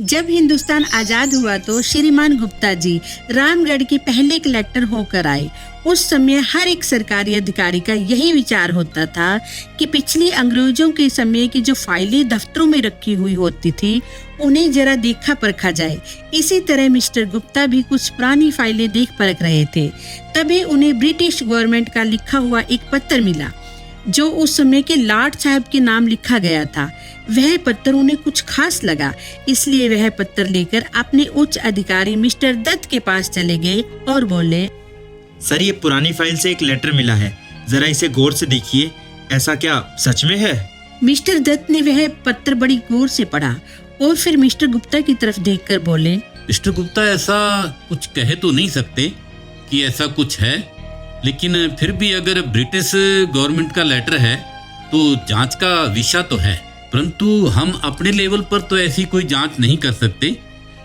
जब हिंदुस्तान आजाद हुआ तो श्रीमान गुप्ता जी रामगढ़ के पहले कलेक्टर होकर आए। उस समय हर एक सरकारी अधिकारी का यही विचार होता था कि पिछली अंग्रेजों के समय की जो फाइलें दफ्तरों में रखी हुई होती थी उन्हें जरा देखा परखा जाए। इसी तरह मिस्टर गुप्ता भी कुछ पुरानी फाइलें देख परख रहे थे। तभी उन्हें ब्रिटिश गवर्नमेंट का लिखा हुआ एक पत्र मिला जो उस समय के लॉर्ड साहब के नाम लिखा गया था। वह पत्र उन्हें कुछ खास लगा, इसलिए वह पत्र लेकर अपने उच्च अधिकारी मिस्टर दत्त के पास चले गए और बोले, सर ये पुरानी फाइल से एक लेटर मिला है, जरा इसे गौर से देखिए, ऐसा क्या सच में है? मिस्टर दत्त ने वह पत्र बड़ी गौर से पढ़ा और फिर मिस्टर गुप्ता की तरफ देखकर बोले, मिस्टर गुप्ता ऐसा कुछ कह तो नहीं सकते कि ऐसा कुछ है, लेकिन फिर भी अगर ब्रिटिश गवर्नमेंट का लेटर है तो जांच का विषय तो है, परंतु हम अपने लेवल पर तो ऐसी कोई जांच नहीं कर सकते।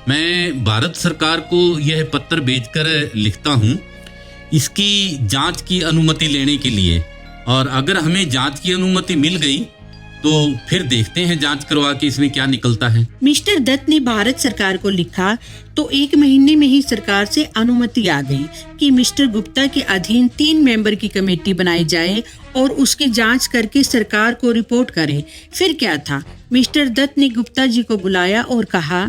मैं भारत सरकार को यह पत्र भेजकर लिखता हूँ इसकी जांच की अनुमति लेने के लिए, और अगर हमें जांच की अनुमति मिल गई तो फिर देखते हैं जांच करवा के इसमें क्या निकलता है। मिस्टर दत्त ने भारत सरकार को लिखा तो 1 महीने में ही सरकार से अनुमति आ गई कि मिस्टर गुप्ता के अधीन 3 मेंबर की कमेटी बनाई जाए और उसकी जांच करके सरकार को रिपोर्ट करे। फिर क्या था, मिस्टर दत्त ने गुप्ता जी को बुलाया और कहा,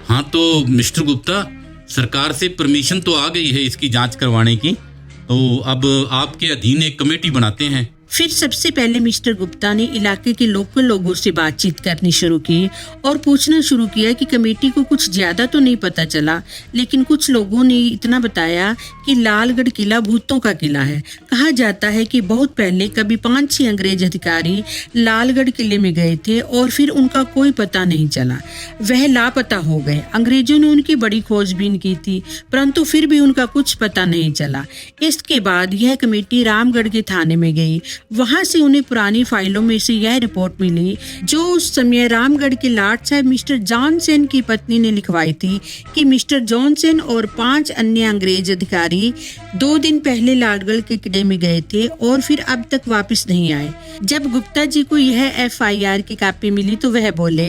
हाँ तो मिस्टर गुप्ता, सरकार से परमिशन तो आ गई है इसकी जांच करवाने की, तो अब आपके अधीन एक कमेटी बनाते हैं। फिर सबसे पहले मिस्टर गुप्ता ने इलाके के लोकल लोगों से बातचीत करनी शुरू की और पूछना शुरू किया कि कमेटी को कुछ ज्यादा तो नहीं पता चला, लेकिन कुछ लोगों ने इतना बताया कि लालगढ़ किला भूतों का किला है। कहा जाता है कि बहुत पहले कभी 5-6 अंग्रेज अधिकारी लालगढ़ किले में गए थे और फिर उनका कोई पता नहीं चला, वह लापता हो गए। अंग्रेजों ने उनकी बड़ी खोजबीन की थी, परंतु फिर भी उनका कुछ पता नहीं चला। इसके बाद यह कमेटी रामगढ़ के थाने में गई। वहां से उन्हें पुरानी फाइलों में से यह रिपोर्ट मिली जो उस समय रामगढ़ के लॉर्ड साहब मिस्टर जॉनसन की पत्नी ने लिखवाई थी कि मिस्टर जॉनसन और 5 अन्य अंग्रेज अधिकारी 2 दिन पहले लालगढ़ के किले में गए थे और फिर अब तक वापस नहीं आए। जब गुप्ता जी को यह FIR की कॉपी मिली तो वह बोले,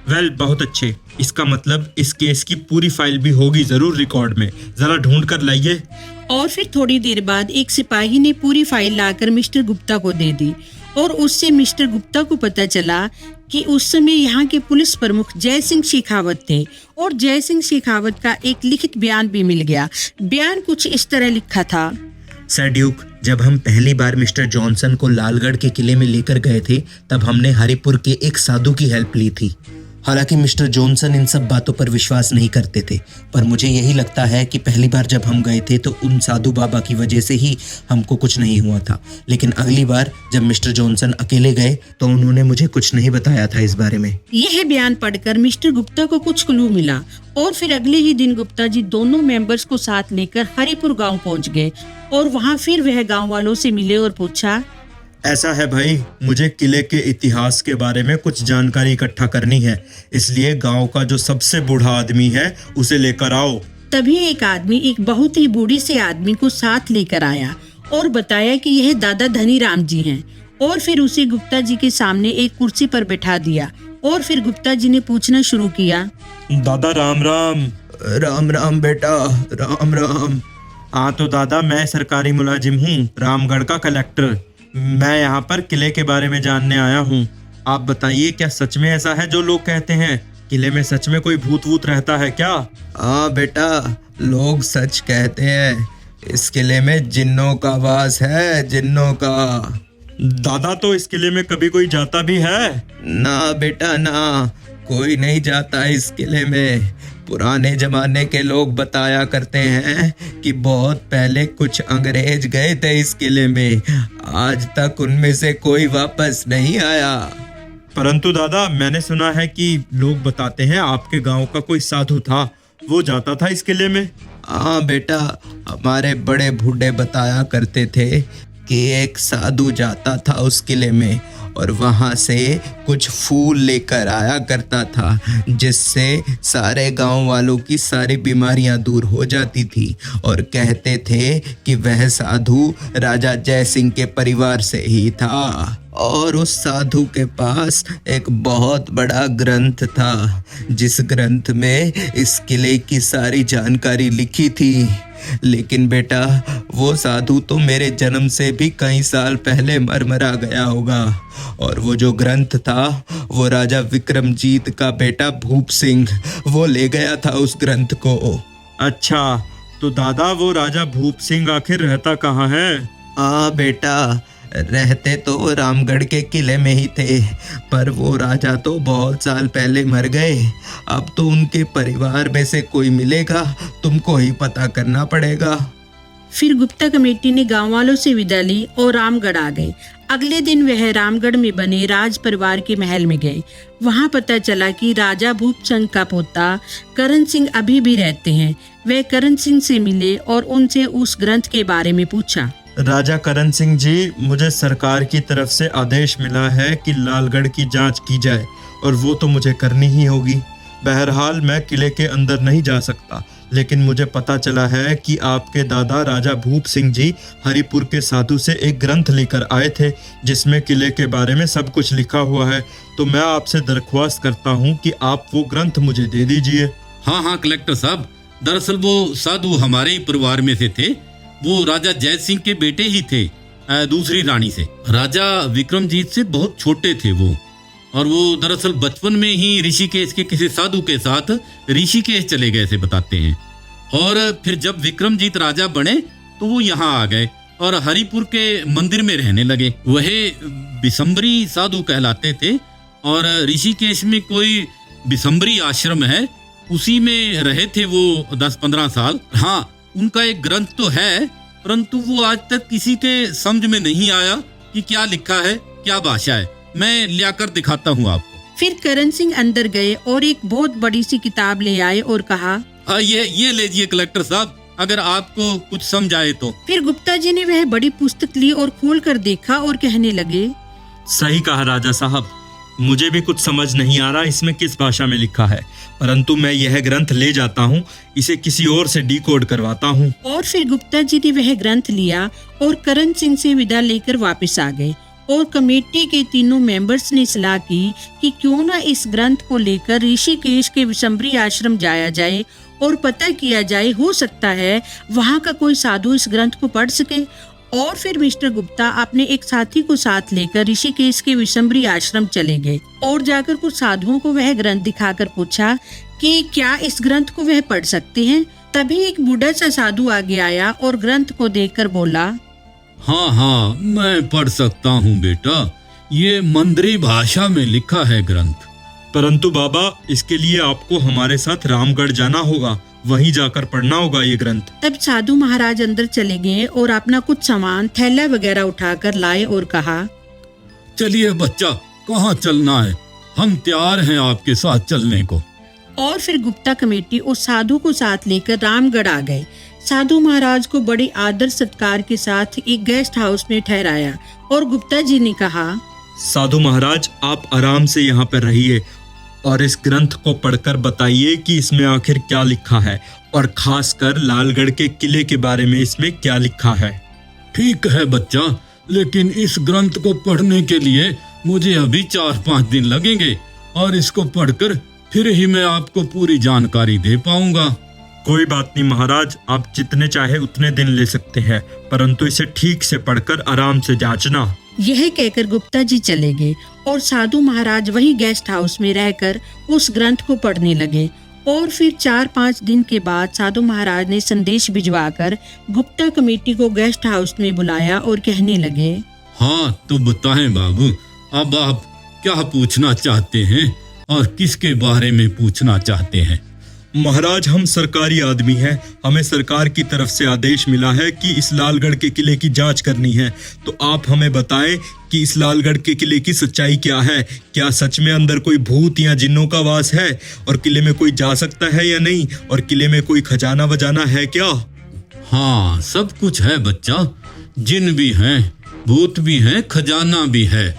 वेल बहुत अच्छे, इसका मतलब इस केस की पूरी फाइल भी होगी जरूर रिकॉर्ड में, जरा ढूंढ कर लाइए। और फिर थोड़ी देर बाद एक सिपाही ने पूरी फाइल लाकर मिस्टर गुप्ता को दे दी और उससे मिस्टर गुप्ता को पता चला कि उस समय यहाँ के पुलिस प्रमुख जय सिंह शेखावत थे और जय सिंह शेखावत का एक लिखित बयान भी मिल गया। बयान कुछ इस तरह लिखा था, सर ड्यूक, जब हम पहली बार मिस्टर जॉनसन को लालगढ़ के किले में लेकर गए थे तब हमने हरिपुर के एक साधु की हेल्प ली थी। हालांकि मिस्टर जॉनसन इन सब बातों पर विश्वास नहीं करते थे, पर मुझे यही लगता है कि पहली बार जब हम गए थे तो उन साधु बाबा की वजह से ही हमको कुछ नहीं हुआ था, लेकिन अगली बार जब मिस्टर जॉनसन अकेले गए तो उन्होंने मुझे कुछ नहीं बताया था इस बारे में। यह बयान पढ़कर मिस्टर गुप्ता को कुछ क्लू मिला और फिर अगले ही दिन गुप्ता जी दोनों मेंबर्स को साथ लेकर हरिपुर गाँव पहुँच गए और वहाँ फिर वह गाँव वालों से मिले और पूछा, ऐसा है भाई, मुझे किले के इतिहास के बारे में कुछ जानकारी इकट्ठा करनी है, इसलिए गांव का जो सबसे बूढ़ा आदमी है उसे लेकर आओ। तभी एक आदमी एक बहुत ही बूढ़े से आदमी को साथ लेकर आया और बताया कि यह दादा धनीराम जी हैं और फिर उसे गुप्ता जी के सामने एक कुर्सी पर बैठा दिया और फिर गुप्ता जी ने पूछना शुरू किया, दादा राम राम। राम राम बेटा, राम राम। हाँ तो दादा, मैं सरकारी मुलाजिम हूँ, रामगढ़ का कलेक्टर। मैं यहाँ पर किले के बारे में जानने आया हूँ। आप बताइए, क्या सच में ऐसा है जो लोग कहते हैं? किले में सच में कोई भूत वूत रहता है क्या? हाँ बेटा, लोग सच कहते हैं, इस किले में जिन्नों का वास है, जिन्नों का। दादा, तो इस किले में कभी कोई जाता भी है? ना बेटा ना, कोई नहीं जाता इस किले में। पुराने जमाने के लोग बताया करते हैं कि बहुत पहले कुछ अंग्रेज गए थे इस किले में, आज तक उनमें से कोई वापस नहीं आया। परंतु दादा, मैंने सुना है कि लोग बताते हैं आपके गांव का कोई साधु था, वो जाता था इस किले में। हाँ बेटा, हमारे बड़े बूढ़े बताया करते थे कि एक साधु जाता था उस किले में और वहाँ से कुछ फूल लेकर आया करता था, जिससे सारे गांव वालों की सारी बीमारियां दूर हो जाती थी। और कहते थे कि वह साधु राजा जय सिंह के परिवार से ही था। और उस साधु के पास एक बहुत बड़ा ग्रंथ था, जिस ग्रंथ में इस किले की सारी जानकारी लिखी थी। लेकिन बेटा, वो साधु तो मेरे जन्म से भी कई साल पहले मरा गया होगा। और वो जो ग्रंथ था वो राजा विक्रमजीत का बेटा भूप सिंह वो ले गया था उस ग्रंथ को। अच्छा, तो दादा वो राजा भूप सिंह आखिर रहता कहाँ है? बेटा, रहते तो रामगढ़ के किले में ही थे, पर वो राजा तो बहुत साल पहले मर गए। अब तो उनके परिवार में से कोई मिलेगा, तुमको ही पता करना पड़ेगा। फिर गुप्ता कमेटी ने गांव वालों से विदा ली और रामगढ़ आ गए। अगले दिन वह रामगढ़ में बने राज परिवार के महल में गए। वहां पता चला कि राजा भूप सिंह का पोता करण सिंह अभी भी रहते हैं। वे करण सिंह से मिले और उनसे उस ग्रंथ के बारे में पूछा। राजा करण सिंह जी, मुझे सरकार की तरफ से आदेश मिला है कि लालगढ़ की जांच की जाए, और वो तो मुझे करनी ही होगी। बहरहाल मैं किले के अंदर नहीं जा सकता, लेकिन मुझे पता चला है कि आपके दादा राजा भूप सिंह जी हरिपुर के साधु से एक ग्रंथ लेकर आए थे, जिसमें किले के बारे में सब कुछ लिखा हुआ है। तो मैं आपसे दरख्वास्त करता हूँ कि आप वो ग्रंथ मुझे दे दीजिए। हाँ कलेक्टर साहब, दरअसल वो साधु हमारे ही परिवार में से थे। वो राजा जय सिंह के बेटे ही थे, दूसरी रानी से। राजा विक्रमजीत से बहुत छोटे थे वो, और वो दरअसल बचपन में ही ऋषिकेश के किसी साधु के साथ ऋषिकेश चले गए थे बताते हैं। और फिर जब विक्रमजीत राजा बने तो वो यहाँ आ गए और हरिपुर के मंदिर में रहने लगे। वह बिसम्बरी साधु कहलाते थे, और ऋषिकेश में कोई बिसम्बरी आश्रम है, उसी में रहे थे वो 10-15 साल। हाँ, उनका एक ग्रंथ तो है, परंतु वो आज तक किसी के समझ में नहीं आया कि क्या लिखा है, क्या भाषा है। मैं लाकर दिखाता हूँ आपको। फिर करण सिंह अंदर गए और एक बहुत बड़ी सी किताब ले आए और कहा, ये लीजिए कलेक्टर साहब, अगर आपको कुछ समझ आए तो। फिर गुप्ता जी ने वह बड़ी पुस्तक ली और खोल कर देखा और कहने लगे, सही कहा राजा साहब, मुझे भी कुछ समझ नहीं आ रहा इसमें किस भाषा में लिखा है, परंतु मैं यह ग्रंथ ले जाता हूँ, इसे किसी और से डिकोड करवाता हूँ। और फिर गुप्ता जी ने वह ग्रंथ लिया और करण सिंह से विदा लेकर वापस आ गए। और कमेटी के तीनों मेंबर्स ने सलाह की कि क्यों ना इस ग्रंथ को लेकर ऋषिकेश के विसम्बरी आश्रम जाया जाए और पता किया जाए, हो सकता है वहाँ का कोई साधु इस ग्रंथ को पढ़ सके। और फिर मिस्टर गुप्ता अपने एक साथी को साथ लेकर ऋषिकेश के विसम्बरी आश्रम चले गए और जाकर कुछ साधुओं को वह ग्रंथ दिखाकर पूछा कि क्या इस ग्रंथ को वह पढ़ सकते हैं। तभी एक बूढ़ा सा साधु आगे आया और ग्रंथ को देखकर बोला, हाँ, मैं पढ़ सकता हूँ बेटा, ये मंदरी भाषा में लिखा है ग्रंथ। परंतु बाबा, इसके लिए आपको हमारे साथ रामगढ़ जाना होगा, वहीं जाकर पढ़ना होगा ये ग्रंथ। तब साधु महाराज अंदर चले गए और अपना कुछ सामान थैला वगैरह उठाकर लाए और कहा, चलिए बच्चा, कहाँ चलना है, हम तैयार हैं आपके साथ चलने को। और फिर गुप्ता कमेटी उस साधु को साथ लेकर रामगढ़ आ गए। साधु महाराज को बड़े आदर सत्कार के साथ एक गेस्ट हाउस में ठहराया और गुप्ता जी ने कहा, साधु महाराज, आप आराम से यहाँ पर रहिए और इस ग्रंथ को पढ़कर बताइए कि इसमें आखिर क्या लिखा है, और खासकर लालगढ़ के किले के बारे में इसमें क्या लिखा है। ठीक है बच्चा, लेकिन इस ग्रंथ को पढ़ने के लिए मुझे अभी 4-5 दिन लगेंगे, और इसको पढ़कर फिर ही मैं आपको पूरी जानकारी दे पाऊंगा। कोई बात नहीं महाराज, आप जितने चाहे उतने दिन ले सकते हैं, परंतु इसे ठीक से पढ़कर आराम से जांचना। यह कहकर गुप्ता जी चले गए और साधु महाराज वही गेस्ट हाउस में रहकर उस ग्रंथ को पढ़ने लगे। और फिर 4-5 दिन के बाद साधु महाराज ने संदेश भिजवाकर गुप्ता कमेटी को गेस्ट हाउस में बुलाया और कहने लगे, हाँ तो बताएं बाबू, अब आप क्या पूछना चाहते हैं और किसके बारे में पूछना चाहते हैं। महाराज, हम सरकारी आदमी हैं, हमें सरकार की तरफ से आदेश मिला है कि इस लालगढ़ के किले की जांच करनी है। तो आप हमें बताएं कि इस लालगढ़ के किले की सच्चाई क्या है, क्या सच में अंदर कोई भूत या जिन्नों का वास है, और किले में कोई जा सकता है या नहीं, और किले में कोई खजाना वजाना है क्या। हाँ, सब कुछ है बच्चा, जिन भी हैं, भूत भी हैं, खजाना भी है,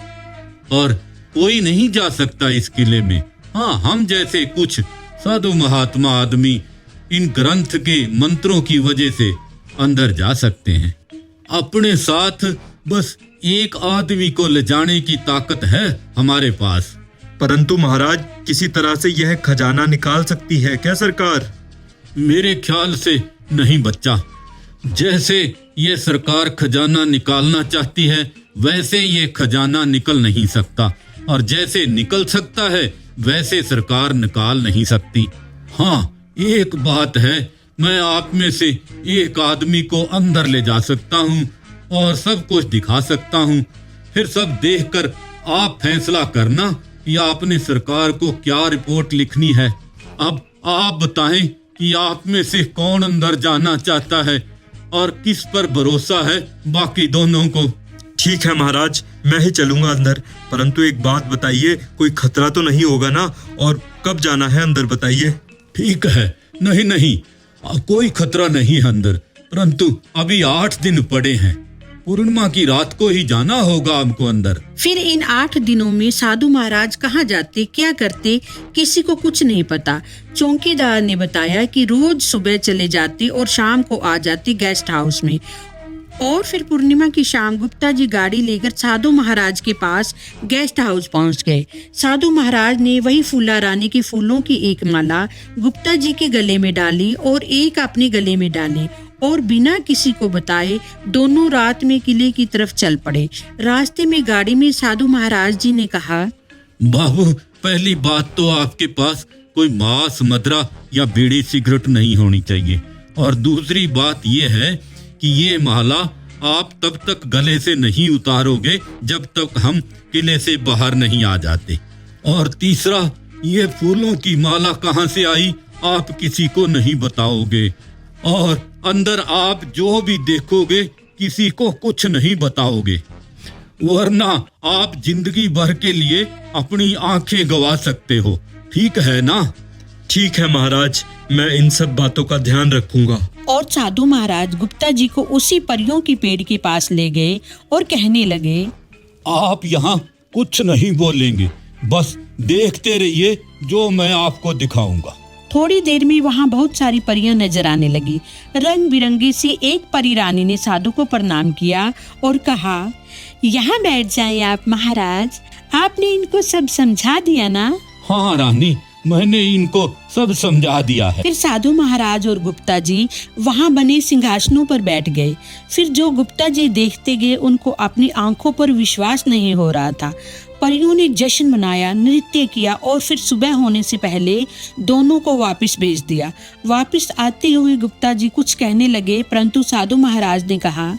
और कोई नहीं जा सकता इस किले में। हाँ, हम जैसे कुछ साधु महात्मा आदमी इन ग्रंथ के मंत्रों की वजह से अंदर जा सकते हैं। अपने साथ बस एक आदमी को ले जाने की ताकत है हमारे पास। परंतु महाराज, किसी तरह से यह खजाना निकाल सकती है क्या सरकार? मेरे ख्याल से नहीं बच्चा। जैसे ये सरकार खजाना निकालना चाहती है वैसे ये खजाना निकल नहीं सकता, और जैसे निकल सकता है वैसे सरकार निकाल नहीं सकती। हाँ, एक बात है, मैं आप में से एक आदमी को अंदर ले जा सकता हूँ और सब कुछ दिखा सकता हूँ। फिर सब देखकर आप फैसला करना कि आपने सरकार को क्या रिपोर्ट लिखनी है। अब आप बताएं कि आप में से कौन अंदर जाना चाहता है और किस पर भरोसा है बाकी दोनों को। ठीक है महाराज, मैं ही चलूंगा अंदर। परंतु एक बात बताइए, कोई खतरा तो नहीं होगा ना? और कब जाना है अंदर बताइए। ठीक है, नहीं नहीं, कोई खतरा नहीं है अंदर, परंतु अभी 8 दिन पड़े हैं। पूर्णिमा की रात को ही जाना होगा हमको अंदर। फिर इन 8 दिनों में साधु महाराज कहाँ जाते, क्या करते, किसी को कुछ नहीं पता। चौकीदार ने बताया कि रोज सुबह चले जाते और शाम को आ जाते गेस्ट हाउस में। और फिर पूर्णिमा की शाम गुप्ता जी गाड़ी लेकर साधु महाराज के पास गेस्ट हाउस पहुंच गए। साधु महाराज ने वही फूला रानी के फूलों की एक माला गुप्ता जी के गले में डाली और एक अपने गले में डाली, और बिना किसी को बताए दोनों रात में किले की तरफ चल पड़े। रास्ते में गाड़ी में साधु महाराज जी ने कहा, बाबू, पहली बात तो आपके पास कोई मांस, मदरा या बीड़ी सिगरेट नहीं होनी चाहिए, और दूसरी बात यह है कि ये माला आप तब तक गले से नहीं उतारोगे जब तक हम किले से बाहर नहीं आ जाते। और तीसरा, ये फूलों की माला कहाँ से आई आप किसी को नहीं बताओगे, और अंदर आप जो भी देखोगे किसी को कुछ नहीं बताओगे, वरना आप जिंदगी भर के लिए अपनी आंखें गवा सकते हो। ठीक है ना? ठीक है महाराज, मैं इन सब बातों का ध्यान रखूंगा। और साधु महाराज गुप्ता जी को उसी परियों की पेड़ के पास ले गए और कहने लगे, आप यहाँ कुछ नहीं बोलेंगे, बस देखते रहिए जो मैं आपको दिखाऊंगा। थोड़ी देर में वहाँ बहुत सारी परियां नजर आने लगी। रंग बिरंगी सी एक परी रानी ने साधु को प्रणाम किया और कहा, यहाँ बैठ जाएं आप महाराज, आपने इनको सब समझा दिया ना? हाँ रानी, मैंने इनको सब समझा दिया है। फिर साधु महाराज और गुप्ता जी वहाँ बने सिंहासनों पर बैठ गए। फिर जो गुप्ता जी देखते गए उनको अपनी आंखों पर विश्वास नहीं हो रहा था। परियों ने जश्न मनाया, नृत्य किया और फिर सुबह होने से पहले दोनों को वापस भेज दिया। वापस आते हुए गुप्ता जी कुछ कहने लगे, परंतु साधु महाराज ने कहा,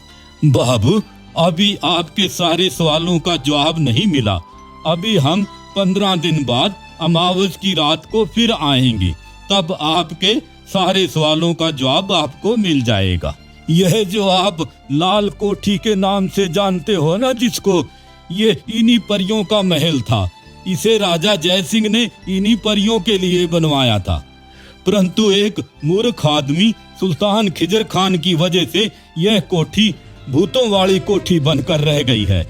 बाबू, अभी आपके सारे सवालों का जवाब नहीं मिला। अभी हम 15 दिन बाद अमावस की रात को फिर आएंगे, तब आपके सारे सवालों का जवाब आपको मिल जाएगा। यह जो आप लाल कोठी के नाम से जानते हो ना जिसको, ये इन्हीं परियों का महल था। इसे राजा जय सिंह ने इन्हीं परियों के लिए बनवाया था, परंतु एक मूर्ख आदमी सुल्तान खिजर खान की वजह से यह कोठी भूतों वाली कोठी बनकर रह गई है।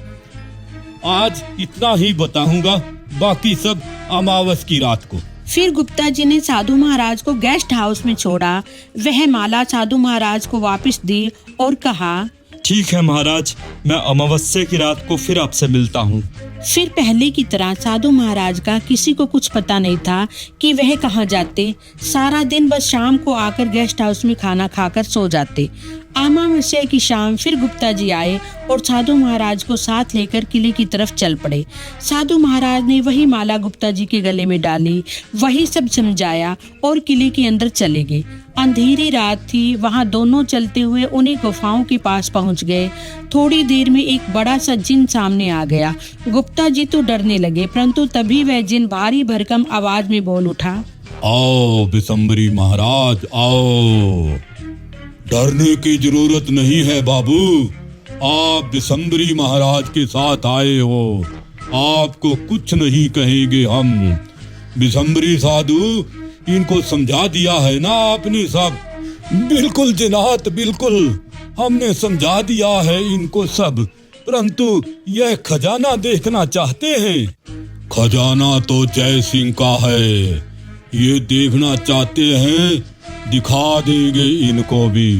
आज इतना ही बताऊंगा, बाकी सब अमावस की रात को। फिर गुप्ता जी ने साधु महाराज को गेस्ट हाउस में छोड़ा। वह माला साधु महाराज को वापस दी और कहा, ठीक है महाराज, मैं अमावस्या की रात को फिर आपसे मिलता हूँ। फिर पहले की तरह साधु महाराज का किसी को कुछ पता नहीं था कि वह कहाँ जाते। सारा दिन बस शाम को आकर गेस्ट हाउस में खाना खाकर सो जाते। अमावस्या की शाम फिर गुप्ता जी आए और साधु महाराज को साथ लेकर किले की तरफ चल पड़े। साधु महाराज ने वही माला गुप्ता जी के गले में डाली, वही सब समझाया और किले के अंदर चले गए। अंधेरी रात थी। वहां दोनों चलते हुए उन्हीं गुफाओं के पास पहुंच गए। थोड़ी देर में एक बड़ा सा जिन सामने आ गया। गुप्ता जी तो डरने लगे, परंतु तभी वह जिन भारी भरकम आवाज में बोल उठा, आओ बिसम्बरी महाराज, आओ। डरने की जरूरत नहीं है बाबू, आप बिसम्बरी महाराज के साथ आए हो, आपको कुछ नहीं कहेंगे हम। बिसम्बरी साधु, इनको समझा दिया है ना आपने सब? बिल्कुल जनात, बिल्कुल, हमने समझा दिया है इनको सब, परंतु यह खजाना देखना चाहते हैं। खजाना तो जय सिंह का है, ये देखना चाहते हैं, दिखा देंगे इनको भी,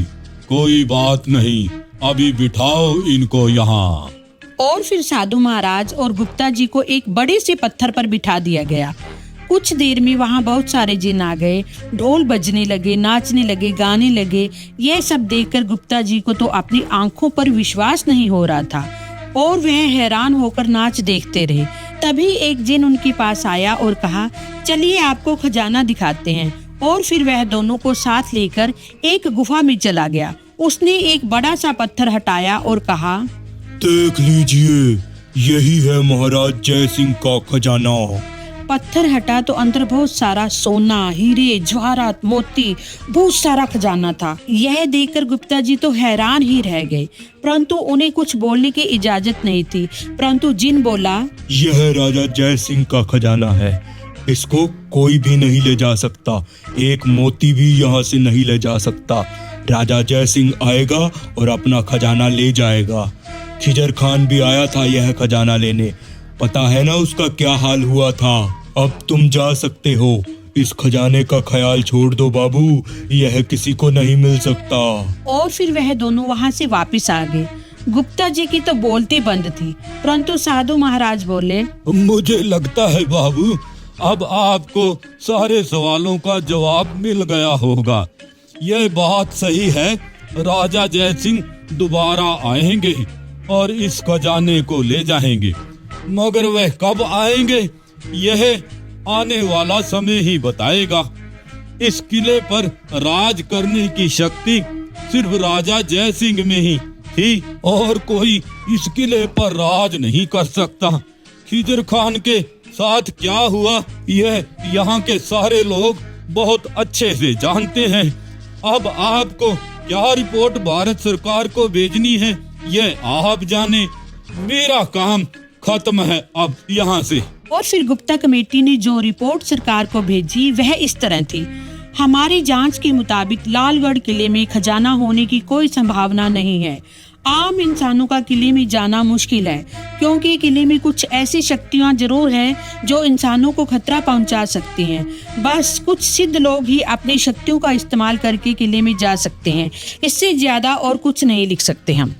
कोई बात नहीं, अभी बिठाओ इनको यहाँ। और फिर साधु महाराज और गुप्ता जी को एक बड़े से पत्थर पर बिठा दिया गया। कुछ देर में वहाँ बहुत सारे जिन आ गए, ढोल बजने लगे, नाचने लगे, गाने लगे। यह सब देखकर गुप्ता जी को तो अपनी आंखों पर विश्वास नहीं हो रहा था और वह हैरान होकर नाच देखते रहे। तभी एक जिन उनके पास आया और कहा, चलिए आपको खजाना दिखाते हैं। और फिर वह दोनों को साथ लेकर एक गुफा में चला गया। उसने एक बड़ा सा पत्थर हटाया और कहा, देख लीजिए, यही है महाराज जय सिंह का खजाना। पत्थर हटा तो अंदर बहुत सारा सोना, हीरे, जवाहरात, मोती, बहुत सारा खजाना था। यह देखकर गुप्ता जी तो हैरान ही रह गए, परंतु उन्हें कुछ बोलने की इजाजत नहीं थी। परंतु जिन बोला, यह राजा जय सिंह का खजाना है, इसको कोई भी नहीं ले जा सकता, एक मोती भी यहाँ से नहीं ले जा सकता। राजा जय सिंह आएगा और अपना खजाना ले जाएगा। खिजर खान भी आया था यह खजाना लेने, पता है ना उसका क्या हाल हुआ था। अब तुम जा सकते हो, इस खजाने का ख्याल छोड़ दो बाबू, यह किसी को नहीं मिल सकता। और फिर वह दोनों वहाँ से वापस आ गए। गुप्ता जी की तो बोलती बंद थी, परंतु साधु महाराज बोले, मुझे लगता है बाबू, अब आपको सारे सवालों का जवाब मिल गया होगा। यह बात सही है, राजा जय सिंह दोबारा आएंगे और इस खजाने को ले जाएंगे, मगर वह कब आएंगे यह आने वाला समय ही बताएगा। इस किले पर राज करने की शक्ति सिर्फ राजा जय सिंह में ही थी और कोई इस किले पर राज नहीं कर सकता। खिजर खान के साथ क्या हुआ यह यहाँ के सारे लोग बहुत अच्छे से जानते हैं। अब आपको क्या रिपोर्ट भारत सरकार को भेजनी है यह आप जाने, मेरा काम खत्म है अब यहाँ से। और फिर गुप्ता कमेटी ने जो रिपोर्ट सरकार को भेजी वह इस तरह थी, हमारी जांच के मुताबिक लालगढ़ किले में खजाना होने की कोई संभावना नहीं है। आम इंसानों का किले में जाना मुश्किल है, क्योंकि किले में कुछ ऐसी शक्तियां जरूर हैं जो इंसानों को खतरा पहुंचा सकती हैं। बस कुछ सिद्ध लोग ही अपनी शक्तियों का इस्तेमाल करके किले में जा सकते हैं। इससे ज्यादा और कुछ नहीं लिख सकते हम।